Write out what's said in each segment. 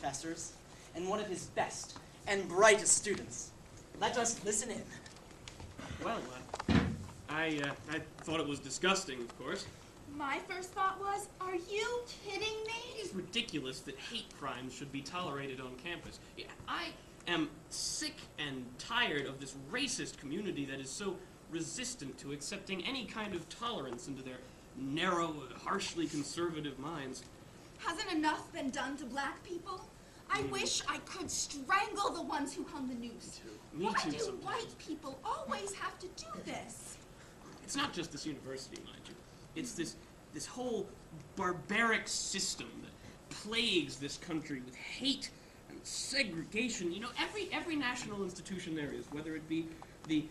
professors and one of his best and brightest students. Let us listen in. Well, I thought it was disgusting, of course. My first thought was, are you kidding me? It is ridiculous that hate crimes should be tolerated on campus. Yeah, I am sick and tired of this racist community that is so resistant to accepting any kind of tolerance into their narrow, harshly conservative minds. Hasn't enough been done to black people? I wish I could strangle the ones who hung the noose. Me Why too, do sometimes. white people always have to do this? It's not just this university, mind you. It's this whole barbaric system that plagues this country with hate and segregation. You know, every national institution there is, whether it be the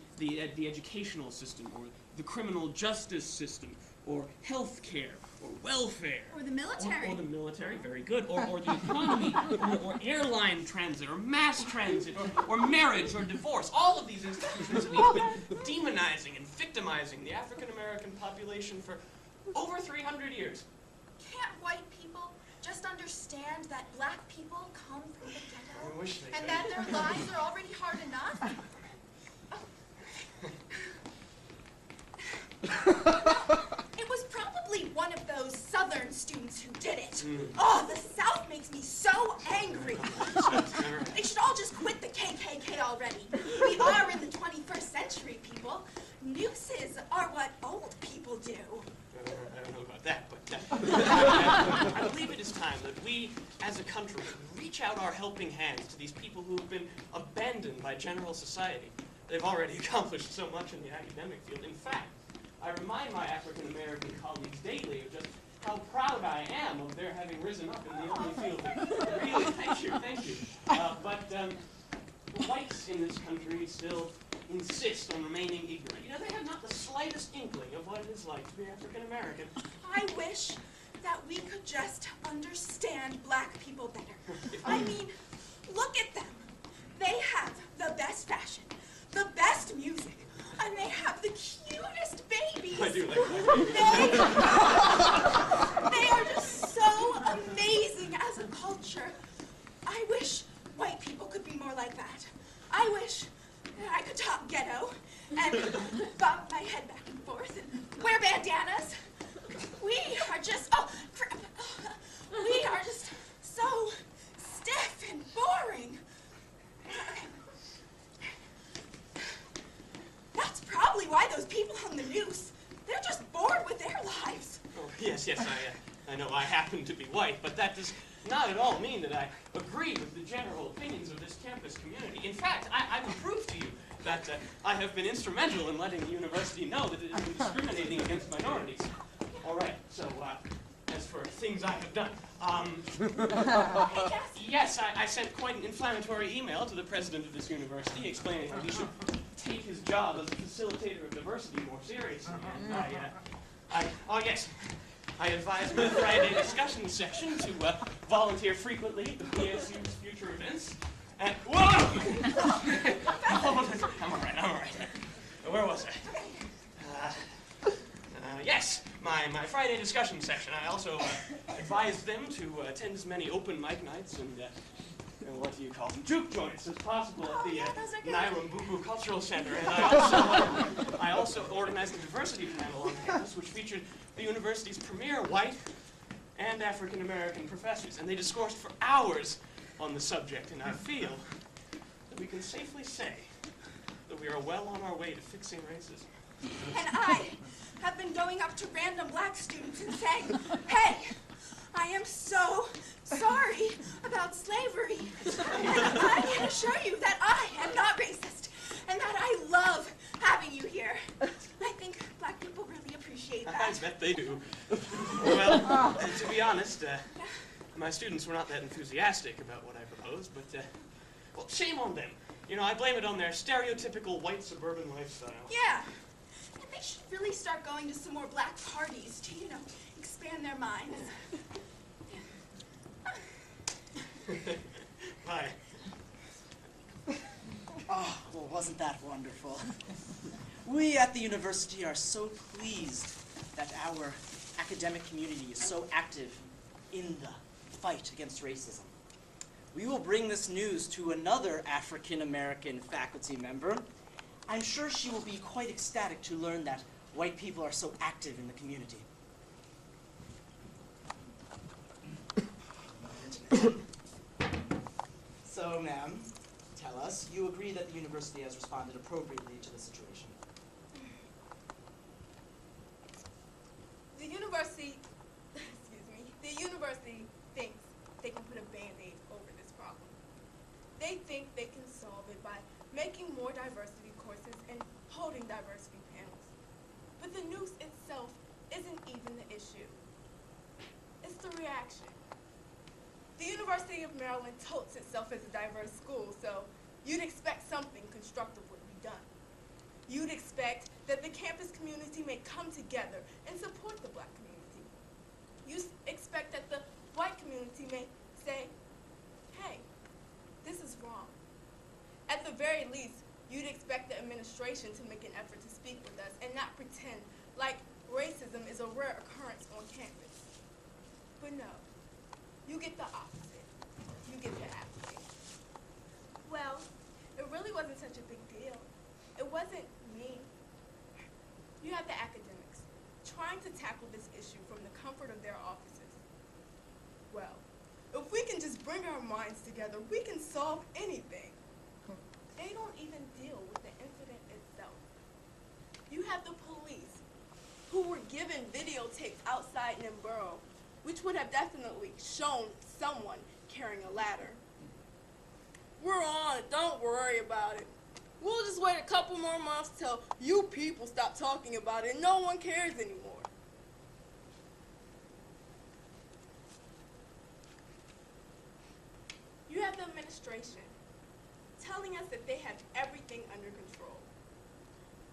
educational system or the criminal justice system or health care or welfare. Or the military. Or the military, very good. Or the economy, or airline transit, or mass transit, or marriage, or divorce. All of these institutions have been demonizing and victimizing the African American population for over 300 years. Can't white people just understand that black people come from the ghetto? I wish they and could. that their lives are already hard enough? It was probably one of those Southern students who did it. Oh, the South makes me so angry. They should all just quit the KKK already. We are in the 21st century, people. Nooses are what old people do. I don't know about that, but I believe it is time that we, as a country, reach out our helping hands to these people who have been abandoned by general society. They've already accomplished so much in the academic field. In fact, I remind my African-American colleagues daily of just how proud I am of their having risen up in the only field that really, thank you. But whites in this country still insist on remaining ignorant. You know, they have not the slightest inkling of what it is like to be African-American. I wish that we could just understand black people better. I mean, look at them. They have the best fashion, the best music, and they have the cutest babies. I do like my babies. They are just so amazing as a culture. I wish white people could be more like that. I wish I could talk ghetto and bob my head back and forth and wear bandanas. We are just, we are just so stiff and boring. That's probably why those people hung the noose. They're just bored with their lives. Oh, yes, I know I happen to be white, but that does not at all mean that I agree with the general opinions of this campus community. In fact, I will prove to you that I have been instrumental in letting the university know that it has been discriminating against minorities. All right, so as for things I have done, yes, I sent quite an inflammatory email to the president of this university explaining that he should take his job as a facilitator of diversity more seriously. And I advised my Friday discussion section to volunteer frequently at the PSU's future events. And whoa! I'm all right. Where was I? Yes, my Friday discussion section. I also advised them to attend as many open mic nights and what do you call them, juke joints as possible at the Nyumburu Culture Center. And I also organized a diversity panel on campus, which featured the university's premier white and African-American professors. And they discoursed for hours on the subject, and I feel that we can safely say that we are well on our way to fixing racism. And I have been going up to random black students and saying, hey, I am so sorry about slavery. And I can assure you that I am not racist and that I love having you here. I think black people really appreciate that. I bet they do. Well, to be honest, my students were not that enthusiastic about what I proposed, but, well, shame on them. You know, I blame it on their stereotypical white suburban lifestyle. Yeah. And they should really start going to some more black parties to, expand their minds. Bye. Oh, well, wasn't that wonderful? We at the university are so pleased that our academic community is so active in the fight against racism. we will bring this news to another African-American faculty member. I'm sure she will be quite ecstatic to learn that white people are so active in the community. So, ma'am, tell us, you agree that the university has responded appropriately to the situation? The university, the university thinks they can put a Band-Aid over this problem. They think they can solve it by making more diversity courses and holding diversity panels. But the Noose itself isn't even the issue. It's the reaction. The University of Maryland totes itself as a diverse school, so you'd expect something constructive would be done. You'd expect that the campus community may come together and support the black community. You expect that the white community may say, hey, this is wrong. At the very least, you'd expect the administration to make an effort to speak with us and not pretend like racism is a rare occurrence on campus. But no, you get the opposite. You get the apathy. Well, it really wasn't such a big deal. It wasn't me. You had the academics trying to tackle this issue from the comfort of their offices. Well, if we can just bring our minds together, we can solve anything. They don't even deal with the incident itself. You have the police who were given videotapes outside Nyumburu, which would have definitely shown someone carrying a ladder. We're on it, don't worry about it. We'll just wait a couple more months till you people stop talking about it and no one cares anymore. You have the administration telling us that they have everything under control.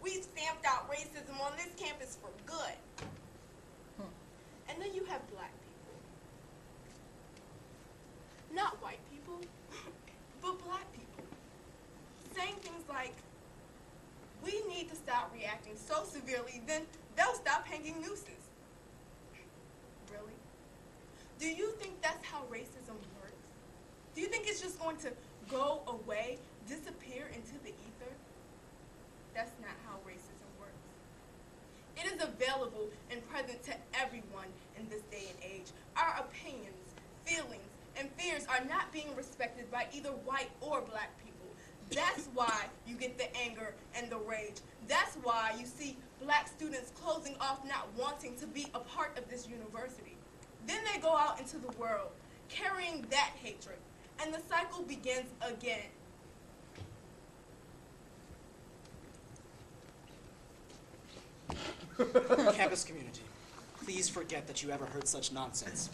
We've stamped out racism on this campus for good. And then you have black people. Not white people, but black people. Saying things like, we need to stop reacting so severely, then they'll stop hanging nooses. Really? Do you think that's how racism works? Do you think it's just going to go away, disappear into the ether? That's not how racism works. It is available and present to everyone in this day and age. Our opinions, feelings, and fears are not being respected by either white or black people. That's why you get the anger and the rage. That's why you see black students closing off, not wanting to be a part of this university. Then they go out into the world, carrying that hatred, and the cycle begins again. Campus community, please forget that you ever heard such nonsense.